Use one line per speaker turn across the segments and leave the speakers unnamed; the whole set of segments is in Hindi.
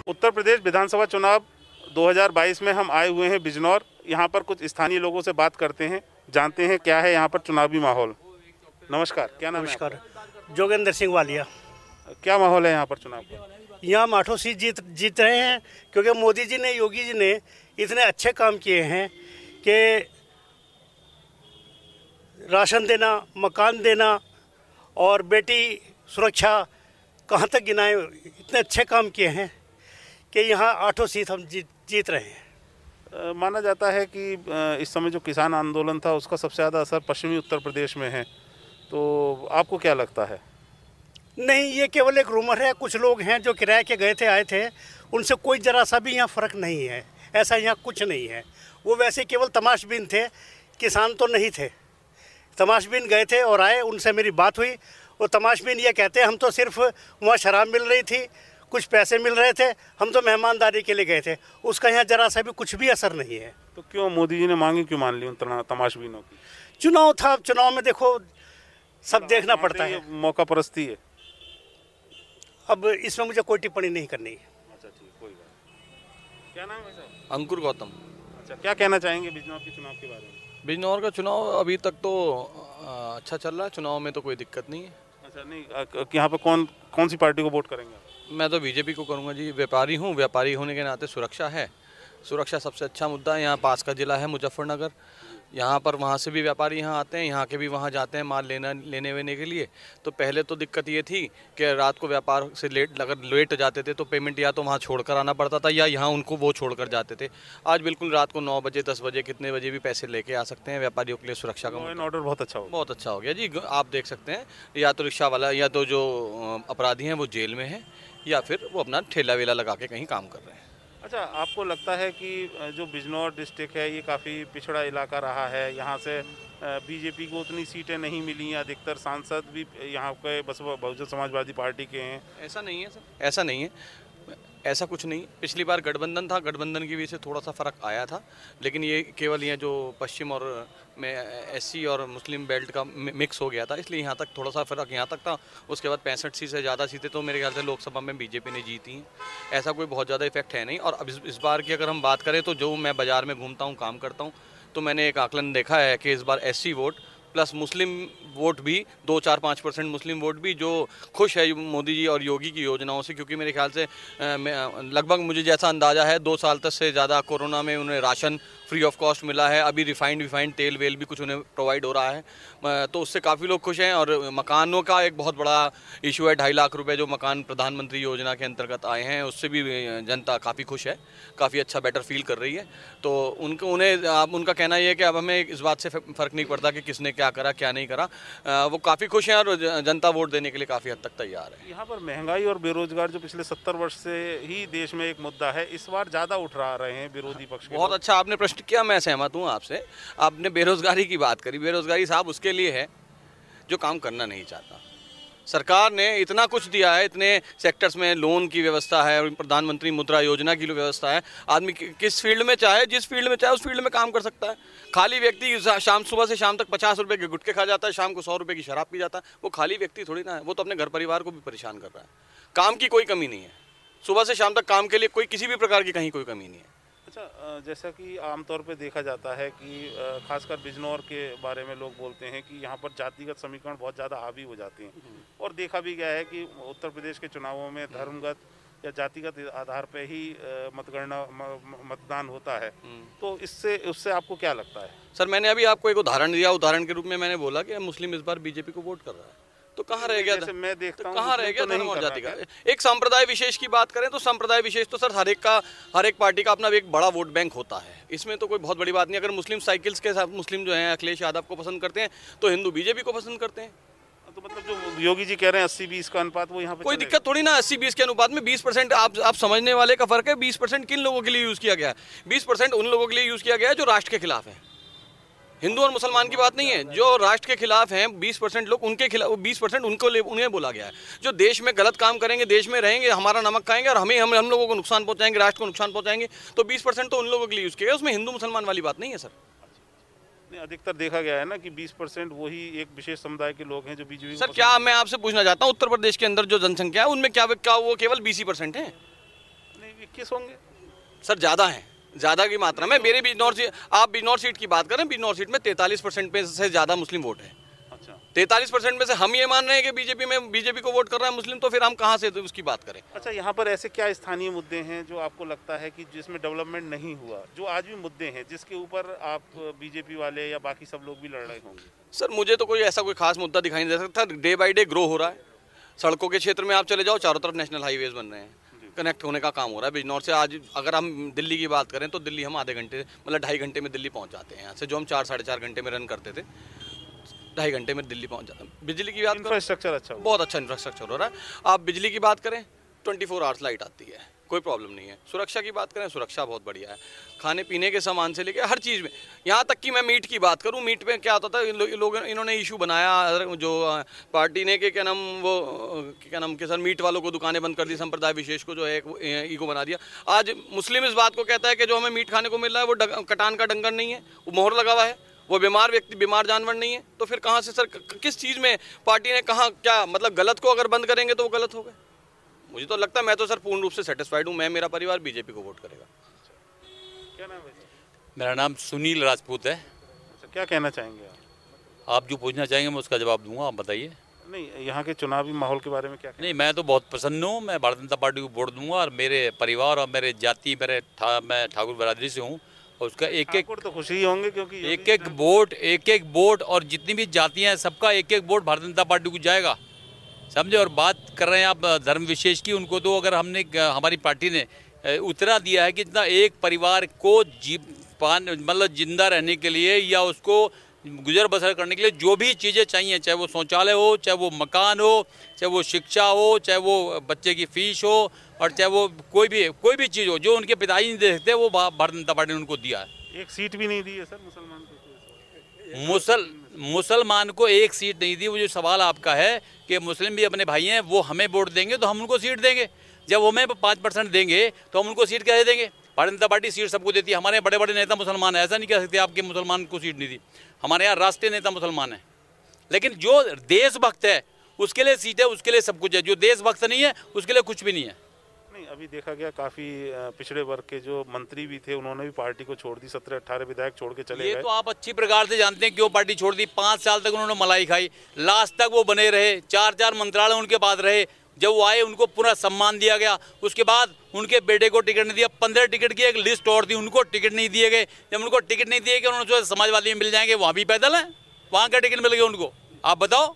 उत्तर प्रदेश विधानसभा चुनाव 2022 में हम आए हुए हैं बिजनौर। यहाँ पर कुछ स्थानीय लोगों से बात करते हैं, जानते हैं क्या है यहाँ पर चुनावी माहौल। नमस्कार, क्या नाम है?
नमस्कार, जोगेंद्र सिंह वालिया।
क्या माहौल है यहाँ पर चुनाव का?
यहाँ हम 8 सीट जीत रहे हैं, क्योंकि मोदी जी ने, योगी जी ने इतने अच्छे काम किए हैं कि राशन देना, मकान देना और बेटी सुरक्षा कहाँ तक गिनाए, इतने अच्छे काम किए हैं कि यहाँ 8 सीट हम जीत रहे हैं।
माना जाता है कि इस समय जो किसान आंदोलन था उसका सबसे ज़्यादा असर पश्चिमी उत्तर प्रदेश में है, तो आपको क्या लगता है?
नहीं, ये केवल एक रूमर है। कुछ लोग हैं जो किराए के गए थे, आए थे, उनसे कोई ज़रा सा भी यहाँ फ़र्क नहीं है। ऐसा यहाँ कुछ नहीं है। वो वैसे केवल तमाशबीन थे, किसान तो नहीं थे। तमाशबीन गए थे और आए, उनसे मेरी बात हुई। वो तमाशबीन ये कहते हैं हम तो सिर्फ वहाँ शराब मिल रही थी, कुछ पैसे मिल रहे थे, हम तो मेहमानदारी के लिए गए थे। उसका यहाँ ज़रा सा भी कुछ भी असर नहीं है।
तो क्यों मोदी जी ने मांगी क्यों मान ली उन तमाशबीनों की?
चुनाव था, चुनाव में देखो सब देखना पड़ता है।
मौका परस्ती है।
अब इसमें मुझे कोई टिप्पणी नहीं करनी है।
अच्छा ठीक, कोई बात। क्या नाम है सर?
अंकुर गौतम।
अच्छा, क्या कहना चाहेंगे बिजनौर के चुनाव के बारे में?
बिजनौर का चुनाव अभी तक तो अच्छा चल रहा है, चुनाव में तो कोई दिक्कत नहीं है।
अच्छा, नहीं यहाँ पर कौन सी पार्टी को वोट करेंगे?
मैं तो बीजेपी को करूंगा जी। व्यापारी हूँ, व्यापारी होने के नाते सुरक्षा है। सुरक्षा सबसे अच्छा मुद्दा है। यहाँ पास का ज़िला है मुजफ्फरनगर, यहाँ पर वहाँ से भी व्यापारी यहाँ आते हैं, यहाँ के भी वहाँ जाते हैं माल लेने वेने के लिए। तो पहले तो दिक्कत ये थी कि रात को व्यापार से अगर लेट जाते थे तो पेमेंट या तो वहाँ छोड़कर आना पड़ता था या यहाँ उनको वो छोड़कर जाते थे। आज बिल्कुल रात को 9 बजे 10 बजे कितने बजे भी पैसे लेके आ सकते हैं। व्यापारियों के लिए सुरक्षा का
ऑर्डर बहुत अच्छा हो
गया जी। आप देख सकते हैं, या तो रिक्शा वाला या तो जो अपराधी हैं वो जेल में है, या फिर वो अपना ठेला वेला लगा के कहीं काम कर रहे हैं।
अच्छा, आपको लगता है कि जो बिजनौर डिस्ट्रिक्ट है ये काफ़ी पिछड़ा इलाका रहा है, यहाँ से बीजेपी को उतनी सीटें नहीं मिली, अधिकतर सांसद भी यहाँ के बस बहुजन समाजवादी पार्टी के हैं?
ऐसा नहीं है सर, ऐसा नहीं है, ऐसा कुछ नहीं। पिछली बार गठबंधन था, गठबंधन की वजह से थोड़ा सा फ़र्क आया था, लेकिन ये केवल ये जो पश्चिम और में एससी और मुस्लिम बेल्ट का मिक्स हो गया था, इसलिए यहाँ तक थोड़ा सा फ़र्क यहाँ तक था। उसके बाद 65 सीट से ज़्यादा सीटें तो मेरे ख्याल से लोकसभा में बीजेपी ने जीती हैं। ऐसा कोई बहुत ज़्यादा इफेक्ट है नहीं। और अब इस बार की अगर हम बात करें तो जो मैं बाज़ार में घूमता हूँ, काम करता हूँ, तो मैंने एक आकलन देखा है कि इस बार एससी वोट प्लस मुस्लिम वोट भी 2-4-5% मुस्लिम वोट भी जो खुश है मोदी जी और योगी की योजनाओं से। क्योंकि मेरे ख्याल से लगभग मुझे जैसा अंदाज़ा है 2 साल तक से ज़्यादा कोरोना में उन्हें राशन फ्री ऑफ कॉस्ट मिला है। अभी रिफाइंड तेल वेल भी कुछ उन्हें प्रोवाइड हो रहा है, तो उससे काफ़ी लोग खुश हैं। और मकानों का एक बहुत बड़ा इशू है, 2.5 लाख रुपए जो मकान प्रधानमंत्री योजना के अंतर्गत आए हैं, उससे भी जनता काफ़ी खुश है, काफ़ी अच्छा बेटर फील कर रही है। तो उनका कहना ये है कि अब हमें इस बात से फ़र्क नहीं पड़ता कि किसने क्या करा क्या नहीं करा, वो काफ़ी खुश हैं और जनता वोट देने के लिए काफ़ी हद तक तैयार है।
यहाँ पर महंगाई और बेरोजगार जो पिछले 70 वर्ष से ही देश में एक मुद्दा है, इस बार ज़्यादा उठ रहे हैं विरोधी पक्ष के।
बहुत अच्छा आपने प्रश्न किया, मैं सहमत हूँ आपसे। आपने बेरोजगारी की बात करी, बेरोजगारी साहब उसके लिए है जो काम करना नहीं चाहता। सरकार ने इतना कुछ दिया है, इतने सेक्टर्स में लोन की व्यवस्था है, प्रधानमंत्री मुद्रा योजना की व्यवस्था है। आदमी किस फील्ड में चाहे, जिस फील्ड में चाहे उस फील्ड में काम कर सकता है। खाली व्यक्ति सुबह से शाम तक 50 रुपये के गुटखे खा जाता है, शाम को 100 रुपये की शराब पी जाता है, वो खाली व्यक्ति थोड़ी ना है। वो तो अपने घर परिवार को भी परेशान कर रहा है। काम की कोई कमी नहीं है, सुबह से शाम तक काम के लिए कोई किसी भी प्रकार की कहीं कोई कमी नहीं है।
अच्छा, जैसा कि आमतौर पे देखा जाता है कि खासकर बिजनौर के बारे में लोग बोलते हैं कि यहाँ पर जातिगत समीकरण बहुत ज़्यादा हावी हो जाते हैं, और देखा भी गया है कि उत्तर प्रदेश के चुनावों में धर्मगत या जातिगत आधार पे ही मतदान होता है। तो उससे आपको क्या लगता है?
सर, मैंने अभी आपको एक उदाहरण दिया, उदाहरण के रूप में मैंने बोला कि मुस्लिम इस बार बीजेपी को वोट कर रहा है, तो कहाँ रह गया?
मैं देखता हूँ
कहाँ रह गया धर्म और जाति का? एक संप्रदाय विशेष की बात करें तो संप्रदाय विशेष तो सर हर एक पार्टी का अपना एक बड़ा वोट बैंक होता है, इसमें तो कोई बहुत बड़ी बात नहीं। अगर मुस्लिम साइकिल्स के साथ मुस्लिम जो हैं अखिलेश यादव को पसंद करते हैं तो हिंदू बीजेपी को पसंद करते हैं।
तो मतलब जो योगी जी कह रहे हैं 80-20 का अनुपात, वो यहाँ पे
कोई दिक्कत थोड़ी ना। 80-20 के अनुपात में 20% आप समझने वाले का फर्क है। 20% किन लोगों के लिए यूज किया गया है? 20% उन लोगों के लिए यूज किया गया है जो राष्ट्र के खिलाफ है। हिंदू और मुसलमान की बात नहीं है, जो राष्ट्र के खिलाफ हैं 20% लोग, उनके खिलाफ 20% उन्हें बोला गया है। जो देश में गलत काम करेंगे, देश में रहेंगे, हमारा नमक खाएंगे और हम लोगों को नुकसान पहुंचाएंगे, राष्ट्र को नुकसान पहुंचाएंगे, तो 20% तो उन लोगों के लिए यूज किया है। उसमें हिंदू मुसलमान वाली बात नहीं है सर।
अधिकतर देखा गया है ना कि 20% वही एक विशेष समुदाय के लोग हैं जो बीजेपी।
सर, क्या मैं आपसे पूछना चाहता हूँ, उत्तर प्रदेश के अंदर जो जनसंख्या है उनमें क्या वो केवल 20% है?
करीब 21 होंगे
सर, ज़्यादा हैं, ज़्यादा की मात्रा में। मेरे बिजनौर सीट, आप बिजनौर सीट की बात करें, बिजनौर सीट में 43% पे से ज़्यादा मुस्लिम वोट है। 43% में से हम ये मान रहे हैं कि बीजेपी को वोट कर रहा है मुस्लिम, तो फिर हम कहाँ से उसकी बात करें।
अच्छा, यहाँ पर ऐसे क्या स्थानीय मुद्दे हैं जो आपको लगता है कि जिसमें डेवलपमेंट नहीं हुआ, जो आज भी मुद्दे हैं जिसके ऊपर आप बीजेपी वाले या बाकी सब लोग भी लड़ रहे होंगे?
सर, मुझे तो कोई ऐसा कोई खास मुद्दा दिखाई नहीं दे सकता। डे बाई डे ग्रो हो रहा है। सड़कों के क्षेत्र में आप चले जाओ, चारों तरफ नेशनल हाईवेज बन रहे हैं, कनेक्ट होने का काम हो रहा है बिजनौर से। आज अगर हम दिल्ली की बात करें तो दिल्ली हम आधे घंटे, मतलब 2.5 घंटे में दिल्ली पहुँच जाते हैं। यहाँ से जो हम 4-4.5 घंटे में रन करते थे, 2.5 घंटे में दिल्ली पहुंच जाता है। बिजली की बात,
इंफ्रास्ट्रक्चर अच्छा,
बहुत अच्छा इंफ्रास्ट्रक्चर हो रहा है। आप बिजली की बात करें, 24 आवर्स लाइट आती है, कोई प्रॉब्लम नहीं है। सुरक्षा की बात करें, सुरक्षा बहुत बढ़िया है। खाने पीने के सामान से लेकर हर चीज़ में, यहाँ तक कि मैं मीट की बात करूँ, मीट में क्या होता था, इन्होंने इशू बनाया जो पार्टी ने कि क्या नाम के सर, मीट वालों को दुकानें बंद कर दी, संप्रदाय विशेष को जो है ईगो बना दिया। आज मुस्लिम इस बात को कहता है कि जो हमें मीट खाने को मिल रहा है वो कटान का डंगर नहीं है, वो मोहर लगा हुआ है, वो बीमार व्यक्ति, बीमार जानवर नहीं है। तो फिर कहाँ से सर, किस चीज़ में पार्टी ने कहा क्या, मतलब गलत को अगर बंद करेंगे तो वो गलत हो गए। मुझे तो लगता है, मैं तो सर पूर्ण रूप से सेटिस्फाइड हूँ। मैं, मेरा परिवार बीजेपी को वोट करेगा।
क्या नाम है?
मेरा नाम सुनील राजपूत है।
अच्छा, क्या कहना चाहेंगे
आप जो पूछना चाहेंगे मैं उसका जवाब दूंगा, आप बताइए।
नहीं, यहाँ के चुनावी माहौल के बारे में क्या?
नहीं, मैं तो बहुत प्रसन्न हूँ। मैं भारतीय जनता पार्टी को वोट दूंगा और मेरे परिवार और मेरे जाति, मैं ठाकुर बरादरी से हूँ और उसका एक
तो खुशी होंगे क्योंकि
एक वोट और जितनी भी जातियाँ हैं सबका एक वोट भारतीय जनता पार्टी को जाएगा, समझे। और बात कर रहे हैं आप धर्म विशेष की, उनको तो अगर हमारी पार्टी ने उतरा दिया है कि जितना एक परिवार को मतलब जिंदा रहने के लिए या उसको गुजर बसर करने के लिए जो भी चीज़ें चाहिए, चाहे वो शौचालय हो, चाहे वो मकान हो, चाहे वो शिक्षा हो, चाहे वो बच्चे की फीस हो, और चाहे वो कोई भी चीज़ हो जो उनके पिताजी नहीं दे सकते, वो भारतीय जनता पार्टी ने उनको दिया है।
एक सीट भी नहीं दी है सर मुसलमान को?
मुसलमान को एक सीट नहीं दी। वो जो सवाल आपका है कि मुस्लिम भी अपने भाई हैं, वो हमें वोट देंगे तो हम उनको सीट देंगे। जब वो हमें 5% देंगे तो हम उनको सीट कैसे देंगे? भारतीय जनता पार्टी सीट सबको देती है। हमारे बड़े बड़े नेता मुसलमान है, ऐसा नहीं कह सकते आपके मुसलमान को सीट नहीं दी। हमारे यहाँ राष्ट्रीय नेता मुसलमान है, लेकिन जो देशभक्त है उसके लिए सीट है, उसके लिए सब कुछ है। जो देशभक्त नहीं है उसके लिए कुछ भी नहीं है।
नहीं, अभी देखा गया काफ़ी पिछड़े वर्ग के जो मंत्री भी थे उन्होंने भी पार्टी को छोड़ दी, 17-18 विधायक छोड़ के चले गए।
ये तो आप अच्छी प्रकार से जानते हैं क्यों पार्टी छोड़ दी। 5 साल तक उन्होंने मलाई खाई, लास्ट तक वो बने रहे, 4 मंत्रालय उनके पास रहे। जब वो आए उनको पूरा सम्मान दिया गया। उसके बाद उनके बेटे को टिकट नहीं दिया। 15 टिकट की एक लिस्ट और थी, उनको टिकट नहीं दिए गए। जब उनको टिकट नहीं दिए गए, उन्होंने समाजवादी में मिल जाएंगे, वहाँ भी पैदल हैं, वहाँ का टिकट मिल गया उनको। आप बताओ।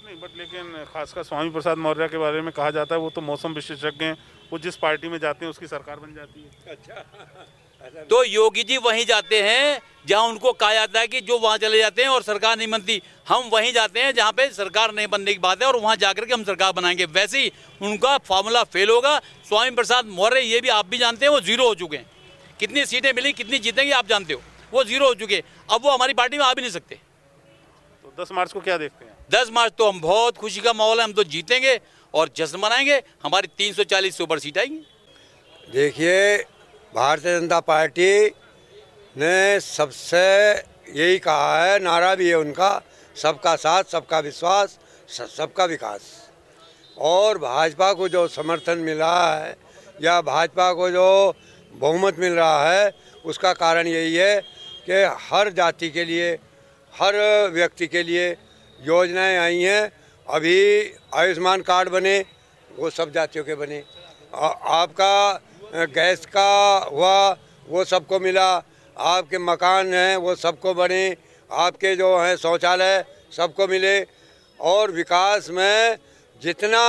नहीं, बट लेकिन खासकर स्वामी प्रसाद मौर्य के बारे में कहा जाता है वो तो मौसम विशेषज्ञ हैं, वो जिस पार्टी में जाते हैं उसकी सरकार बन जाती है।
अच्छा, तो योगी जी वहीं जाते हैं जहां उनको कहा जाता है कि जो वहां चले जाते हैं और सरकार नहीं बनती। हम वहीं जाते हैं जहां पे सरकार नहीं बनने की बात है और वहां जाकर के हम सरकार बनाएंगे। वैसे ही उनका फार्मूला फेल होगा। स्वामी प्रसाद मौर्य, ये भी आप भी जानते हैं, वो जीरो हो चुके हैं। कितनी सीटें मिली, कितनी जीतेंगे आप जानते हो, वो जीरो हो चुके हैं। अब वो हमारी पार्टी में आ भी नहीं सकते।
तो 10 मार्च को क्या देखते हैं?
10 मार्च तो हम बहुत खुशी का माहौल है, हम तो जीतेंगे और जश्न मनाएंगे। हमारी 340 से ऊपर सीट आएंगी।
देखिए, भारतीय जनता पार्टी ने सबसे यही कहा है, नारा भी है उनका, सबका साथ, सबका विश्वास, सबका विकास। और भाजपा को जो समर्थन मिला है या भाजपा को जो बहुमत मिल रहा है, उसका कारण यही है कि हर जाति के लिए, हर व्यक्ति के लिए योजनाएं आई हैं। अभी आयुष्मान कार्ड बने, वो सब जातियों के बने। आपका गैस का हुआ, वो सबको मिला। आपके मकान हैं वो सबको बने। आपके जो हैं शौचालय सबको मिले। और विकास में जितना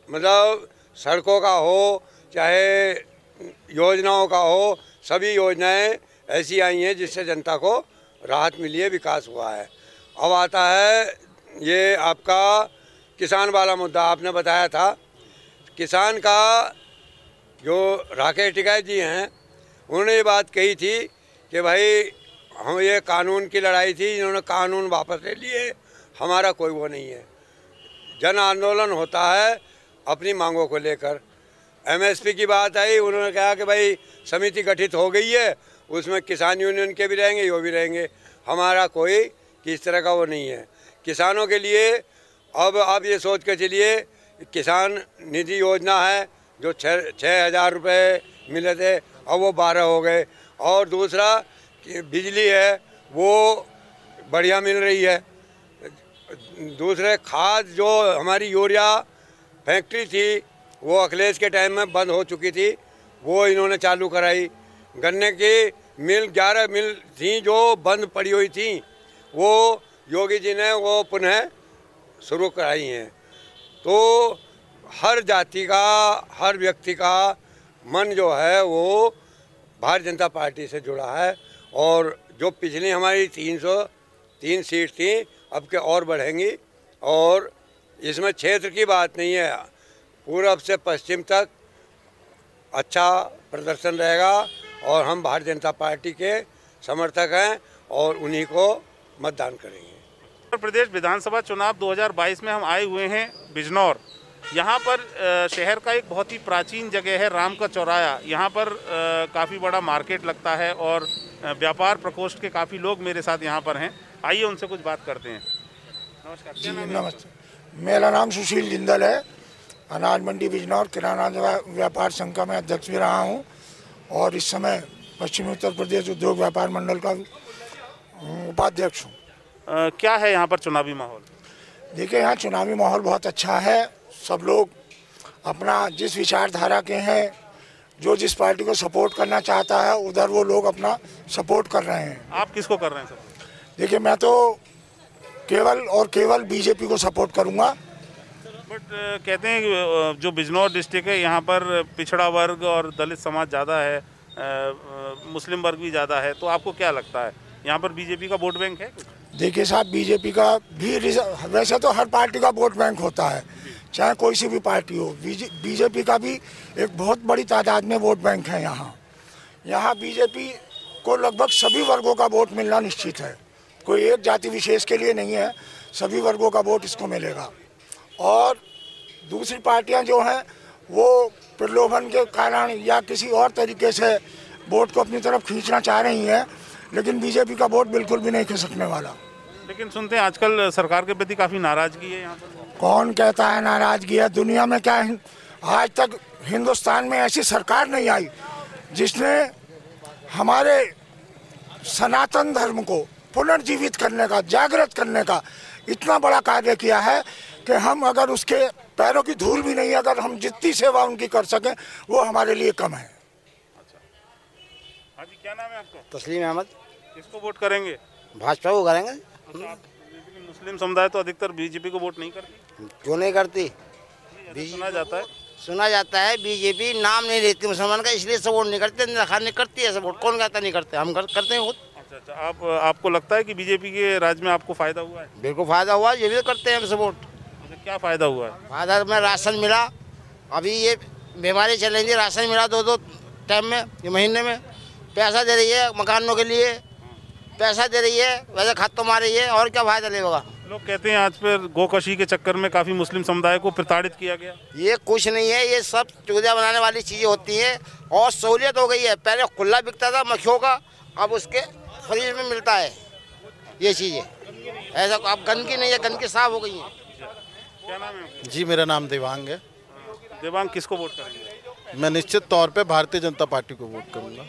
मतलब सड़कों का हो चाहे योजनाओं का हो, सभी योजनाएं ऐसी आई हैं जिससे जनता को राहत मिली है, विकास हुआ है। अब आता है ये आपका किसान वाला मुद्दा। आपने बताया था किसान का, जो राकेश टिकैत जी हैं उन्होंने ये बात कही थी कि भाई हम ये कानून की लड़ाई थी, इन्होंने कानून वापस ले लिए, हमारा कोई वो नहीं है। जन आंदोलन होता है अपनी मांगों को लेकर। एमएसपी की बात आई, उन्होंने कहा कि भाई समिति गठित हो गई है, उसमें किसान यूनियन के भी रहेंगे, वो भी रहेंगे। हमारा कोई किस तरह का वो नहीं है। किसानों के लिए अब आप ये सोच के चलिए, किसान निधि योजना है, जो 6,000 रुपये मिले थे अब वो 12 हो गए। और दूसरा कि बिजली है वो बढ़िया मिल रही है। दूसरे खाद जो हमारी यूरिया फैक्ट्री थी वो अखिलेश के टाइम में बंद हो चुकी थी, वो इन्होंने चालू कराई। गन्ने की मिल 11 मिल थी जो बंद पड़ी हुई थी, वो योगी जी ने वो पुनः शुरू कराई हैं। तो हर जाति का, हर व्यक्ति का मन जो है वो भारतीय जनता पार्टी से जुड़ा है। और जो पिछली हमारी 303 सीट थी अब के और बढ़ेंगी। और इसमें क्षेत्र की बात नहीं है, पूरब से पश्चिम तक अच्छा प्रदर्शन रहेगा। और हम भारतीय जनता पार्टी के समर्थक हैं और उन्हीं को मतदान करेंगे।
उत्तर प्रदेश विधानसभा चुनाव 2022 में हम आए हुए हैं बिजनौर। यहाँ पर शहर का एक बहुत ही प्राचीन जगह है राम का चौराया। यहाँ पर काफ़ी बड़ा मार्केट लगता है और व्यापार प्रकोष्ठ के काफ़ी लोग मेरे साथ यहाँ पर हैं। आइए उनसे कुछ बात करते हैं। नमस्कार।
जी नमस्ते, मेरा नाम सुशील जिंदल है। अनाज मंडी बिजनौर किराना व्यापार संघ का मैं अध्यक्ष भी रहा हूँ और इस समय पश्चिमी उत्तर प्रदेश उद्योग व्यापार मंडल का उपाध्यक्ष हूँ।
क्या है यहाँ पर चुनावी माहौल?
देखिए, यहाँ चुनावी माहौल बहुत अच्छा है। सब लोग अपना जिस विचारधारा के हैं, जो जिस पार्टी को सपोर्ट करना चाहता है उधर वो लोग अपना सपोर्ट कर रहे हैं।
आप किसको कर रहे हैं सपोर्ट?
देखिए, मैं तो केवल और केवल बीजेपी को सपोर्ट करूँगा।
बट कहते हैं कि जो बिजनौर डिस्ट्रिक्ट है यहाँ पर पिछड़ा वर्ग और दलित समाज ज़्यादा है, मुस्लिम वर्ग भी ज़्यादा है, तो आपको क्या लगता है यहाँ पर बीजेपी का वोट बैंक है?
देखिए साहब, बीजेपी का भी वैसे तो हर पार्टी का वोट बैंक होता है, चाहे कोई सी भी पार्टी हो। बीजेपी का भी एक बहुत बड़ी तादाद में वोट बैंक है यहाँ बीजेपी को लगभग सभी वर्गों का वोट मिलना निश्चित है। कोई एक जाति विशेष के लिए नहीं है, सभी वर्गों का वोट इसको मिलेगा। और दूसरी पार्टियां जो हैं वो प्रलोभन के कारण या किसी और तरीके से वोट को अपनी तरफ खींचना चाह रही हैं, लेकिन बीजेपी का वोट बिल्कुल भी नहीं खिसकने वाला।
लेकिन सुनते हैं आजकल सरकार के प्रति काफ़ी नाराज़गी है यहाँ पर।
कौन कहता है नाराज़गी है? दुनिया में क्या है, आज तक हिंदुस्तान में ऐसी सरकार नहीं आई जिसने हमारे सनातन धर्म को पुनर्जीवित करने का, जागृत करने का इतना बड़ा कार्य किया है कि हम अगर उसके पैरों की धूल भी नहीं, अगर हम जितनी सेवा उनकी कर सकें वो हमारे लिए कम है।
अच्छा, हाँ जी, क्या नाम है आपका?
तस्लीम अहमद।
किसको वोट करेंगे?
भाजपा को करेंगे।
अच्छा, मुस्लिम समुदाय तो अधिकतर बीजेपी को वोट नहीं करती।
क्यों नहीं करती?
सुना जाता है
बीजेपी नाम नहीं लेती मुसलमान का, इसलिए सब वोट नहीं करते। नहीं करती है सब वोट। कौन कहता नहीं करते? हम करते हैं खुद।
अच्छा, आपको लगता है कि बीजेपी के राज में आपको फायदा हुआ है?
बिल्कुल फायदा हुआ, ये भी करते हैं हम सब वोट।
क्या फ़ायदा हुआ है?
फायदा में राशन मिला, अभी ये बीमारी चल रही थी, राशन मिला 2-2 टाइम में, ये महीने में। पैसा दे रही है मकानों के लिए, पैसा दे रही है, वैसे खाद तो मार रही है, और क्या फ़ायदा लेगा?
लोग कहते हैं आज फिर गोकशी के चक्कर में काफ़ी मुस्लिम समुदाय को प्रताड़ित किया गया।
ये कुछ नहीं है, ये सब चूतिया बनाने वाली चीज़ें होती हैं। और सहूलियत हो गई है, पहले खुला बिकता था मक्खियों का, अब उसके फ्रीज में मिलता है ये चीज़ें। ऐसा अब गंदगी नहीं है, गंदगी साफ हो गई है।
क्या नाम है?
जी, मेरा नाम देवांग है।
देवांग, किसको वोट करेंगे?
मैं निश्चित तौर पे भारतीय जनता पार्टी को वोट करूंगा।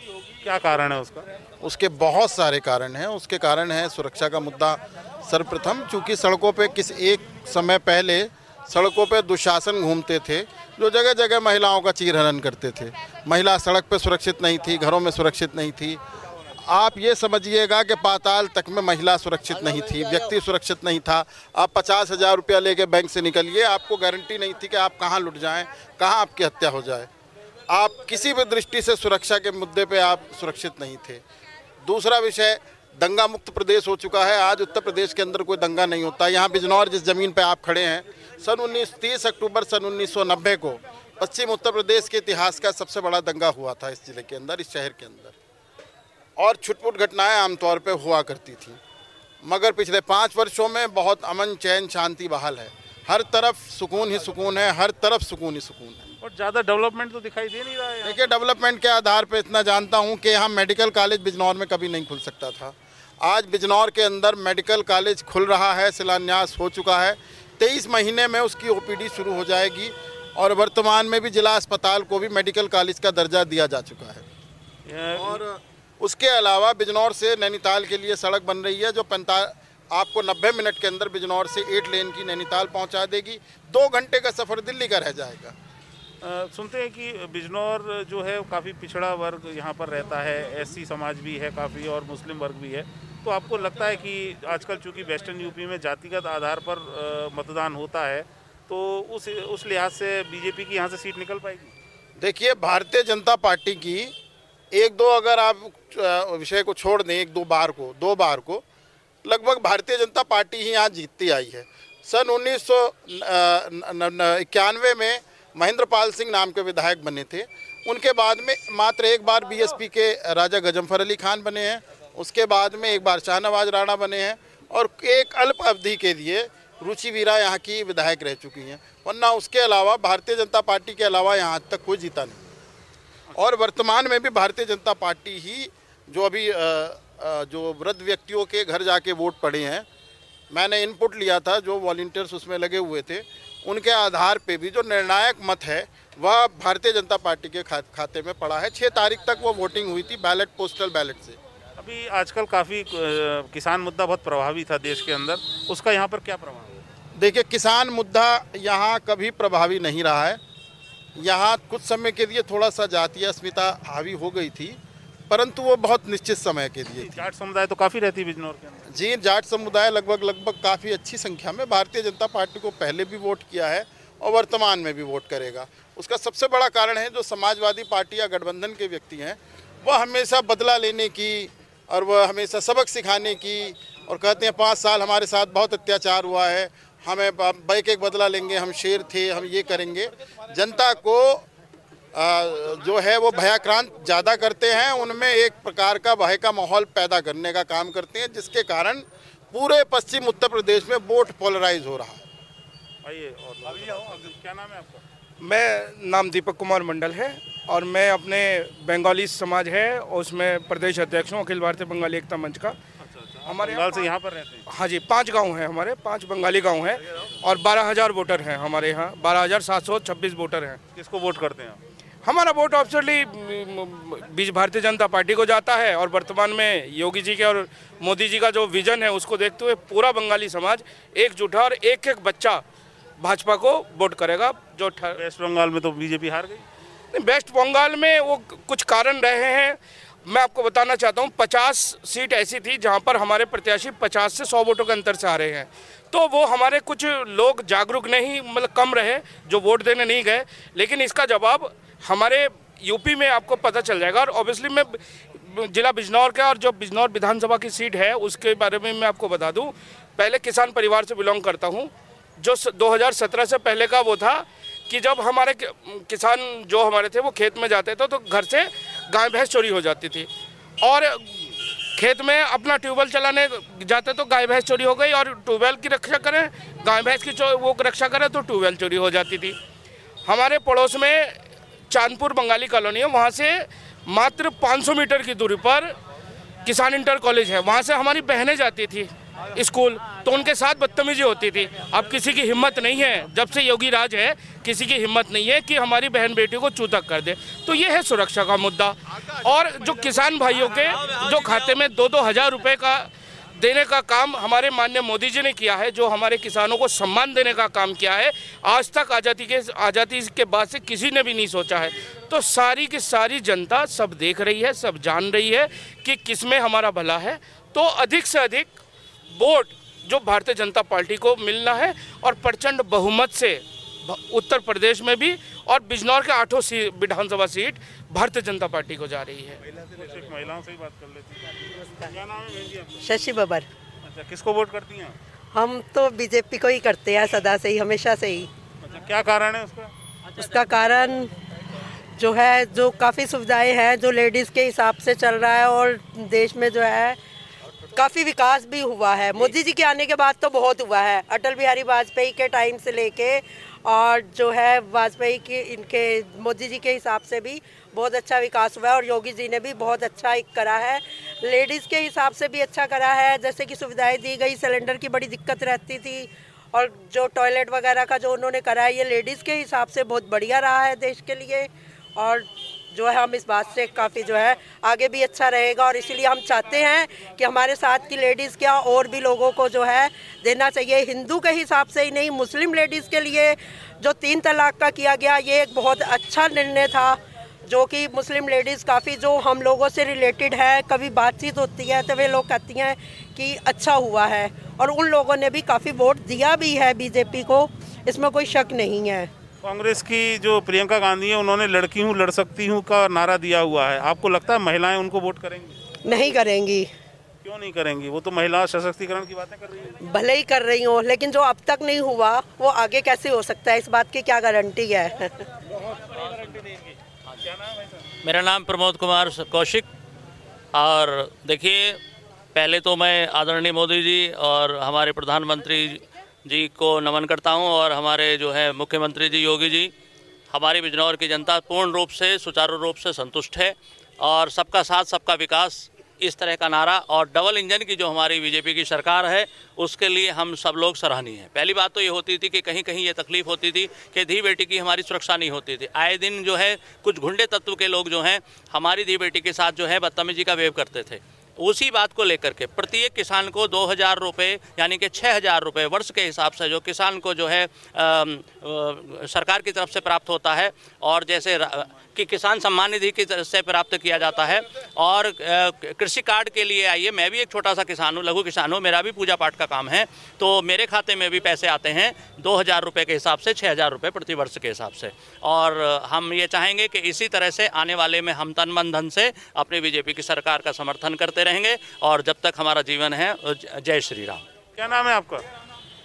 क्या कारण है उसका?
उसके बहुत सारे कारण हैं। उसके कारण है सुरक्षा का मुद्दा सर्वप्रथम, चूँकि सड़कों पे एक समय पहले सड़कों पे दुशासन घूमते थे जो जगह जगह महिलाओं का चीरहरण करते थे। महिला सड़क पे सुरक्षित नहीं थी, घरों में सुरक्षित नहीं थी। आप ये समझिएगा कि पाताल तक में महिला सुरक्षित नहीं थी, व्यक्ति सुरक्षित नहीं था। आप 50,000 रुपया लेके बैंक से निकलिए, आपको गारंटी नहीं थी कि आप कहाँ लुट जाएं, कहाँ आपकी हत्या हो जाए। आप किसी भी दृष्टि से सुरक्षा के मुद्दे पे आप सुरक्षित नहीं थे। दूसरा विषय, दंगा मुक्त प्रदेश हो चुका है। आज उत्तर प्रदेश के अंदर कोई दंगा नहीं होता। यहाँ बिजनौर जिस ज़मीन पे आप खड़े हैं, 30 अक्टूबर सन 1990 को पश्चिम उत्तर प्रदेश के इतिहास का सबसे बड़ा दंगा हुआ था इस जिले के अंदर, इस शहर के अंदर। और छुटपुट घटनाएं आमतौर पे हुआ करती थी, मगर पिछले 5 वर्षों में बहुत अमन चैन शांति बहाल है। हर तरफ सुकून ही सुकून है, हर तरफ सुकून ही सुकून है।
और ज़्यादा डेवलपमेंट तो दिखाई दे नहीं रहा है।
देखिए, डेवलपमेंट के आधार पे इतना जानता हूँ कि यहाँ मेडिकल कॉलेज बिजनौर में कभी नहीं खुल सकता था। आज बिजनौर के अंदर मेडिकल कॉलेज खुल रहा है, शिलान्यास हो चुका है। 23 महीने में उसकी OPD शुरू हो जाएगी और वर्तमान में भी जिला अस्पताल को भी मेडिकल कॉलेज का दर्जा दिया जा चुका है। और उसके अलावा बिजनौर से नैनीताल के लिए सड़क बन रही है जो आपको 90 मिनट के अंदर बिजनौर से 8 लेन की नैनीताल पहुंचा देगी। 2 घंटे का सफ़र दिल्ली का रह जाएगा।
सुनते हैं कि बिजनौर जो है काफ़ी पिछड़ा वर्ग यहाँ पर रहता है, एससी समाज भी है काफ़ी और मुस्लिम वर्ग भी है, तो आपको लगता है कि आजकल चूँकि वेस्टर्न यूपी में जातिगत आधार पर मतदान होता है तो उस लिहाज से बीजेपी की यहाँ से सीट निकल पाएगी?
देखिए, भारतीय जनता पार्टी की एक दो अगर आप विषय को छोड़ दें, एक दो बार को लगभग भारतीय जनता पार्टी ही यहाँ जीतती आई है। सन 1991 में महेंद्र पाल सिंह नाम के विधायक बने थे। उनके बाद में मात्र एक बार बीएसपी के राजा गजनफर अली खान बने हैं, उसके बाद में एक बार शाहनवाज राणा बने हैं और एक अल्प अवधि के लिए रुचि वीरा यहाँ की विधायक रह चुकी हैं। वरना उसके अलावा भारतीय जनता पार्टी के अलावा यहाँ आज तक कोई जीता नहीं। और वर्तमान में भी भारतीय जनता पार्टी ही जो अभी जो वृद्ध व्यक्तियों के घर जाके वोट पड़े हैं, मैंने इनपुट लिया था, जो वॉलंटियर्स उसमें लगे हुए थे, उनके आधार पे भी जो निर्णायक मत है वह भारतीय जनता पार्टी के खाते में पड़ा है। 6 तारीख तक वो वोटिंग हुई थी बैलेट, पोस्टल बैलेट से।
अभी आजकल काफ़ी किसान मुद्दा बहुत प्रभावी था देश के अंदर, उसका यहाँ पर क्या प्रभाव है?
देखिए, किसान मुद्दा यहाँ कभी प्रभावी नहीं रहा है। यहाँ कुछ समय के लिए थोड़ा सा जातीय अस्मिता हावी हो गई थी, परंतु वो बहुत निश्चित समय के लिए थी।
जाट समुदाय तो काफ़ी रहती है बिजनौर के अंदर।
जी, जाट समुदाय लगभग काफ़ी अच्छी संख्या में भारतीय जनता पार्टी को पहले भी वोट किया है और वर्तमान में भी वोट करेगा। उसका सबसे बड़ा कारण है जो समाजवादी पार्टी या गठबंधन के व्यक्ति हैं, वह हमेशा बदला लेने की और वह हमेशा सबक सिखाने की, और कहते हैं 5 साल हमारे साथ बहुत अत्याचार हुआ है, हमें एक बदला लेंगे, हम शेर थे, हम ये करेंगे। जनता को जो है वो भयाक्रांत ज़्यादा करते हैं, उनमें एक प्रकार का भय का माहौल पैदा करने का काम करते हैं, जिसके कारण पूरे पश्चिम उत्तर प्रदेश में वोट पोलराइज हो रहा है।
आइए, और क्या नाम है आपका?
मैं नाम दीपक कुमार मंडल है और मैं अपने बंगाली समाज है और उसमें प्रदेश अध्यक्ष हूँ अखिल भारतीय बंगाली एकता मंच का।
हमारे बंगाल से यहाँ पर रहते हैं?
हाँ जी, 5 गांव हैं हमारे, 5 बंगाली गांव हैं और 12,000 वोटर हैं हमारे यहाँ। 12,726 वोटर हैं।
किसको वोट करते हैं आप?
हमारा vote obviously Bharatiya Janata party को जाता है और वर्तमान में योगी जी के और मोदी जी का जो विजन है उसको देखते हुए पूरा बंगाली समाज एकजुट है और एक बच्चा भाजपा को वोट करेगा। जो
वेस्ट बंगाल में तो बीजेपी हार गई।
वेस्ट बंगाल में वो कुछ कारण रहे हैं, मैं आपको बताना चाहता हूँ। 50 सीट ऐसी थी जहाँ पर हमारे प्रत्याशी 50 से 100 वोटों के अंतर से आ रहे हैं, तो वो हमारे कुछ लोग जागरूक नहीं, मतलब कम रहे जो वोट देने नहीं गए। लेकिन इसका जवाब हमारे यूपी में आपको पता चल जाएगा। और ऑब्वियसली मैं जिला बिजनौर का और जो बिजनौर विधानसभा की सीट है उसके बारे में मैं आपको बता दूं, पहले किसान परिवार से बिलोंग करता हूं। जो 2017 से पहले का वो था कि जब हमारे किसान जो हमारे थे वो खेत में जाते थे तो घर से गाय भैंस चोरी हो जाती थी, और खेत में अपना ट्यूबवेल चलाने जाते तो गाय भैंस चोरी हो गई, और ट्यूबवेल की रक्षा करें, गाय भैंस की वो रक्षा करें तो ट्यूबवेल चोरी हो जाती थी। हमारे पड़ोस में चांदपुर बंगाली कॉलोनी है, वहाँ से मात्र 500 मीटर की दूरी पर किसान इंटर कॉलेज है, वहाँ से हमारी बहनें जाती थी स्कूल, तो उनके साथ बदतमीजी होती थी। अब किसी की हिम्मत नहीं है, जब से योगी राज है किसी की हिम्मत नहीं है कि हमारी बहन बेटी को चूतक कर दे। तो ये है सुरक्षा का मुद्दा। और जो किसान भाइयों के जो खाते में 2-2 हज़ार रुपये का देने का काम हमारे माननीय मोदी जी ने किया है, जो हमारे किसानों को सम्मान देने का काम किया है, आज तक आज़ादी के बाद से किसी ने भी नहीं सोचा है। तो सारी की सारी जनता सब देख रही है, सब जान रही है कि किसमें हमारा भला है। तो अधिक से अधिक वोट जो भारतीय जनता पार्टी को मिलना है और प्रचंड बहुमत से उत्तर प्रदेश में भी और बिजनौर के 8 विधानसभा सीट भारतीय जनता पार्टी को जा रही है।
महिलाओं से ही बात कर लेते हैं। क्या नाम है?
शशि बबर।
अच्छा, किसको वोट करती हैं?
हम तो बीजेपी को ही करते हैं, सदा से ही, हमेशा से ही।
अच्छा, क्या कारण है उसका?
उसका कारण जो है, जो काफ़ी सुविधाएं हैं जो लेडीज़ के हिसाब से चल रहा है, और देश में जो है काफ़ी विकास भी हुआ है। मोदी जी के आने के बाद तो बहुत हुआ है, अटल बिहारी वाजपेयी के टाइम से लेके, और जो है वाजपेयी के इनके मोदी जी के हिसाब से भी बहुत अच्छा विकास हुआ है, और योगी जी ने भी बहुत अच्छा करा है। लेडीज़ के हिसाब से भी अच्छा करा है, जैसे कि सुविधाएं दी गई, सिलेंडर की बड़ी दिक्कत रहती थी, और जो टॉयलेट वगैरह का जो उन्होंने करा है ये लेडीज़ के हिसाब से बहुत बढ़िया रहा है देश के लिए। और जो है हम इस बात से काफ़ी जो है आगे भी अच्छा रहेगा, और इसीलिए हम चाहते हैं कि हमारे साथ की लेडीज़ क्या और भी लोगों को जो है देना चाहिए। हिंदू के हिसाब से ही नहीं, मुस्लिम लेडीज़ के लिए जो 3 तलाक का किया गया ये एक बहुत अच्छा निर्णय था, जो कि मुस्लिम लेडीज़ काफ़ी जो हम लोगों से रिलेटेड है, कभी बातचीत होती है तो वे लोग कहती हैं कि अच्छा हुआ है, और उन लोगों ने भी काफ़ी वोट दिया भी है बीजेपी को, इसमें कोई शक नहीं है।
कांग्रेस की जो प्रियंका गांधी है उन्होंने लड़की हूँ लड़ सकती हूँ का नारा दिया हुआ है, आपको लगता है महिलाएं उनको वोट करेंगी?
नहीं करेंगी।
क्यों नहीं करेंगी? वो तो महिला सशक्तिकरण की बातें कर रही है।
भले ही कर रही हो, लेकिन जो अब तक नहीं हुआ वो आगे कैसे हो सकता है, इस बात की क्या गारंटी है?
मेरा नाम प्रमोद कुमार कौशिक। और देखिए, पहले तो मैं आदरणीय मोदी जी और हमारे प्रधानमंत्री जी को नमन करता हूं, और हमारे जो है मुख्यमंत्री जी योगी जी, हमारी बिजनौर की जनता पूर्ण रूप से सुचारू रूप से संतुष्ट है। और सबका साथ सबका विकास इस तरह का नारा और डबल इंजन की जो हमारी बीजेपी की सरकार है उसके लिए हम सब लोग सराहनीय हैं। पहली बात तो ये होती थी कि कहीं कहीं ये तकलीफ होती थी कि धी बेटी की हमारी सुरक्षा नहीं होती थी। आए दिन जो है कुछ गुंडे तत्व के लोग जो हैं हमारी धी बेटी के साथ जो है बदतमीजी का वेव करते थे। उसी बात को लेकर के प्रत्येक किसान को 2000 रुपये यानी कि 6000 रुपये वर्ष के हिसाब से जो किसान को जो है सरकार की तरफ से प्राप्त होता है, और जैसे कि किसान सम्मान निधि की तरफ से प्राप्त किया जाता है। और कृषि कार्ड के लिए आइए, मैं भी एक छोटा सा किसान हूँ, लघु किसान हूँ, मेरा भी पूजा पाठ का काम है, तो मेरे खाते में भी पैसे आते हैं 2000 रुपये के हिसाब से 6000 रुपये प्रति वर्ष के हिसाब से। और हम ये चाहेंगे कि इसी तरह से आने वाले में हम तन मन धन से अपनी बीजेपी की सरकार का समर्थन करते रहेंगे, और जब तक हमारा जीवन है। जय श्री राम।
क्या नाम है आपका?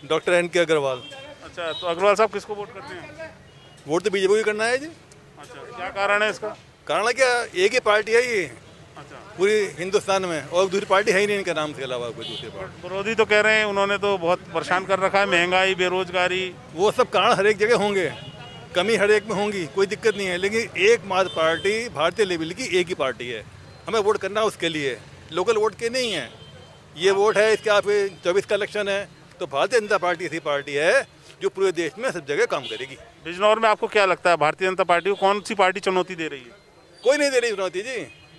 डॉक्टर एन के अग्रवाल।
अच्छा, तो अग्रवाल साहब किसको वोट करते हैं?
वोट तो बीजेपी को करना है जी।
अच्छा, क्या कारण है इसका?
कारण है क्या, एक ही पार्टी है ये
अच्छा
पूरी हिंदुस्तान में, और दूसरी पार्टी है ही नहीं इनके नाम के अलावा कोई दूसरी पार्टी।
विरोधी तो कह रहे हैं उन्होंने तो बहुत परेशान कर रखा है, महंगाई, बेरोजगारी।
वो सब कारण हर एक जगह होंगे, कमी हर एक में होंगी, कोई दिक्कत नहीं है, लेकिन एकमात्र पार्टी भारतीय लेवल की एक ही पार्टी है, हमें वोट करना उसके लिए, लोकल वोट के नहीं है। ये वोट है इसके आप 24 का इलेक्शन है, तो भारतीय जनता पार्टी ऐसी पार्टी है जो पूरे देश में सब जगह काम करेगी।
बिजनौर में आपको क्या लगता है भारतीय जनता पार्टी को कौन सी पार्टी चुनौती दे रही है?
कोई नहीं दे रही चुनौती जी,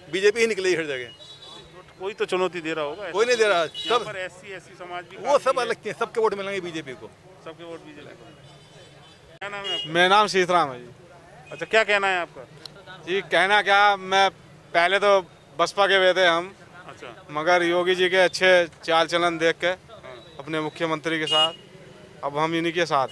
बीजेपी ही निकलेगी हर जगह।
कोई तो चुनौती दे रहा होगा।
कोई नहीं दे रहा, सब
एससी समाज भी
वो सब अलग हैं, सबके वोट मिलेंगे बीजेपी को,
सबके वोट बीजेपी को। क्या नाम है आपका?
मेरा नाम सीतराम है जी।
अच्छा, क्या कहना है आपका?
जी कहना क्या, मैं पहले तो बसपा के हुए थे हम।
अच्छा,
मगर योगी जी के अच्छे चाल चलन देख के अपने मुख्यमंत्री के साथ अब हम इन्हीं के साथ